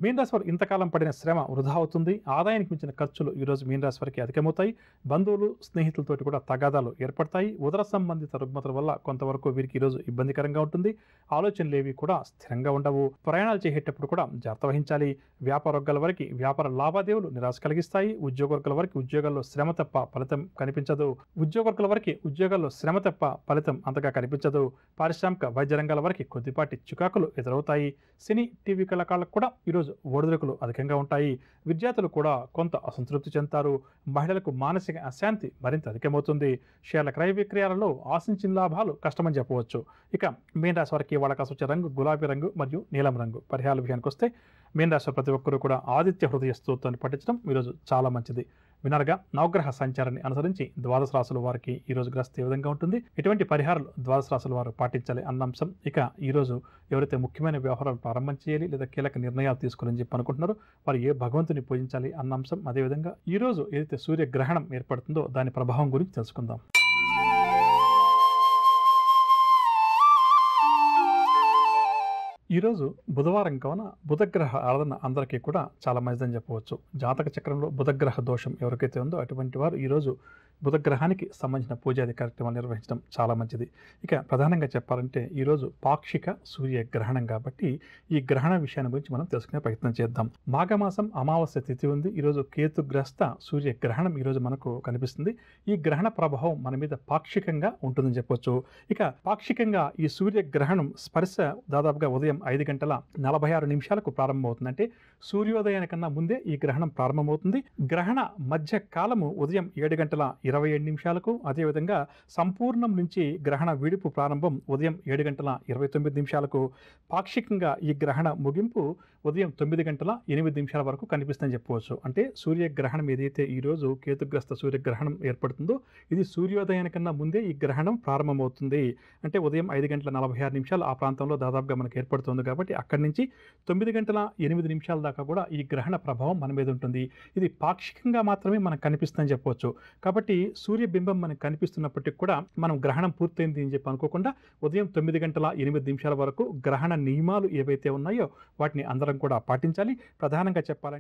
మీన రాశి వారు ఇంతకాలం పడిన శ్రమ వృధా అవుతుంది. ఆదాయానికి మించిన ఖర్చులు ఈరోజు మీన రాశి వారికి అధికమవుతాయి. బంధువులు, స్నేహితులతోటి కూడా తగాదాలు ఏర్పడతాయి. ఉదర సంబంధిత రుగ్మతల వల్ల కొంతవరకు వీరికి ఈరోజు ఇబ్బందికరంగా ఉంటుంది. ఆలోచనలేవి కూడా స్థిరంగా ఉండవు. ప్రయాణాలు చేసేటప్పుడు కూడా జాగ్రత్త వహించాలి. వ్యాపార వర్గాల వారికి వ్యాపార లావాదేవీలు నిరాశ కలిగిస్తాయి. ఉద్యోగ వర్గాల వారికి ఉద్యోగాల్లో శ్రమ తప్ప ఫలితం కనిపించదు. ఉద్యోగ వర్గాల వారికి ఉద్యోగాల్లో శ్రమ తప్ప ఫలితం అంతగా కనిపించదు. పారిశ్రామిక వైద్య రంగాల వారికి కొద్దిపాటి చికాకులు ఎదురవుతాయి. సినీ, టీవీ కళాకారులకు కూడా ఈరోజు ఒడిదుడుకులు అధికంగా ఉంటాయి. విద్యార్థులు కూడా కొంత అసంతృప్తి చెందుతారు. మహిళలకు మానసిక అశాంతి మరింత అధికమవుతుంది. షేర్ల క్రయ విక్రయాలలో ఆశించిన లాభాలు కష్టమని చెప్పవచ్చు. ఇక మీన రాశి వారికి వాళ్ళ కాసు వచ్చే రంగు గులాబీ రంగు మరియు నీలం రంగు. పరిహారాల విషయానికి వస్తే మీన రాశి ప్రతి ఒక్కరూ కూడా ఆదిత్య హృదయ స్తోత్రాన్ని పఠించడం ఈరోజు చాలా మంచిది. వినరగా నవగ్రహ సంచారాన్ని అనుసరించి ద్వాదశ రాశుల వారికి ఈ రోజు గ్రస్త ఏ విధంగా ఉంటుంది, ఎటువంటి పరిహారాలు ద్వాదశ రాశుల వారు పాటించాలి అన్న అంశం. ఇక ఈ రోజు ఎవరైతే ముఖ్యమైన వ్యవహారాలు ప్రారంభం చేయాలి లేదా కీలక నిర్ణయాలు తీసుకోవాలని చెప్పి అనుకుంటున్నారో వారు ఏ భగవంతుని పూజించాలి అన్న అంశం. అదేవిధంగా ఈ రోజు ఏదైతే సూర్యగ్రహణం ఏర్పడుతుందో దాని ప్రభావం గురించి తెలుసుకుందాం. ఈరోజు బుధవారం కావున బుధగ్రహ ఆరాధన అందరికీ కూడా చాలా మంచిదని చెప్పవచ్చు. జాతక చక్రంలో బుధగ్రహ దోషం ఎవరికైతే ఉందో అటువంటి వారు ఈరోజు బుధగ్రహానికి సంబంధించిన పూజాది కార్యక్రమాలు నిర్వహించడం చాలా మంచిది. ఇక ప్రధానంగా చెప్పాలంటే ఈరోజు పాక్షిక సూర్యగ్రహణం కాబట్టి ఈ గ్రహణ విషయాన్ని గురించి మనం తెలుసుకునే ప్రయత్నం చేద్దాం. మాఘమాసం అమావాస్య తిథి ఉంది. ఈరోజు కేతుగ్రస్త సూర్యగ్రహణం ఈరోజు మనకు కనిపిస్తుంది. ఈ గ్రహణ ప్రభావం మన మీద పాక్షికంగా ఉంటుందని చెప్పొచ్చు. ఇక పాక్షికంగా ఈ సూర్యగ్రహణం స్పర్శ దాదాపుగా ఉదయం 5:46 ప్రారంభమవుతుంది. అంటే సూర్యోదయానికన్నా ముందే ఈ గ్రహణం ప్రారంభమవుతుంది. గ్రహణ మధ్య కాలము ఉదయం 7:27 అదేవిధంగా సంపూర్ణం నుంచి గ్రహణ విడుపు ప్రారంభం ఉదయం 7:29 పాక్షికంగా ఈ గ్రహణ ముగింపు ఉదయం 9:08 వరకు కనిపిస్తుందని చెప్పవచ్చు. అంటే సూర్యగ్రహణం ఏదైతే ఈరోజు కేతుగ్రస్త సూర్యగ్రహణం ఏర్పడుతుందో ఇది సూర్యోదయానికన్నా ముందే ఈ గ్రహణం ప్రారంభమవుతుంది. అంటే ఉదయం 5:46 ఆ ప్రాంతంలో దాదాపుగా మనకు ఏర్పడుతుంది కాబట్టి అక్కడి నుంచి 9:08 దాకా కూడా ఈ గ్రహణ ప్రభావం మన మీద ఉంటుంది. ఇది పాక్షికంగా మాత్రమే మనకు కనిపిస్తుందని చెప్పవచ్చు. కాబట్టి సూర్యబింబం మనకు కనిపిస్తున్నప్పటికీ కూడా మనం గ్రహణం పూర్తయింది అని చెప్పి అనుకోకుండా ఉదయం 9:08 వరకు గ్రహణ నియమాలు ఏవైతే ఉన్నాయో వాటిని అందరం కూడా పాటించాలి. ప్రధానంగా చెప్పాలంటే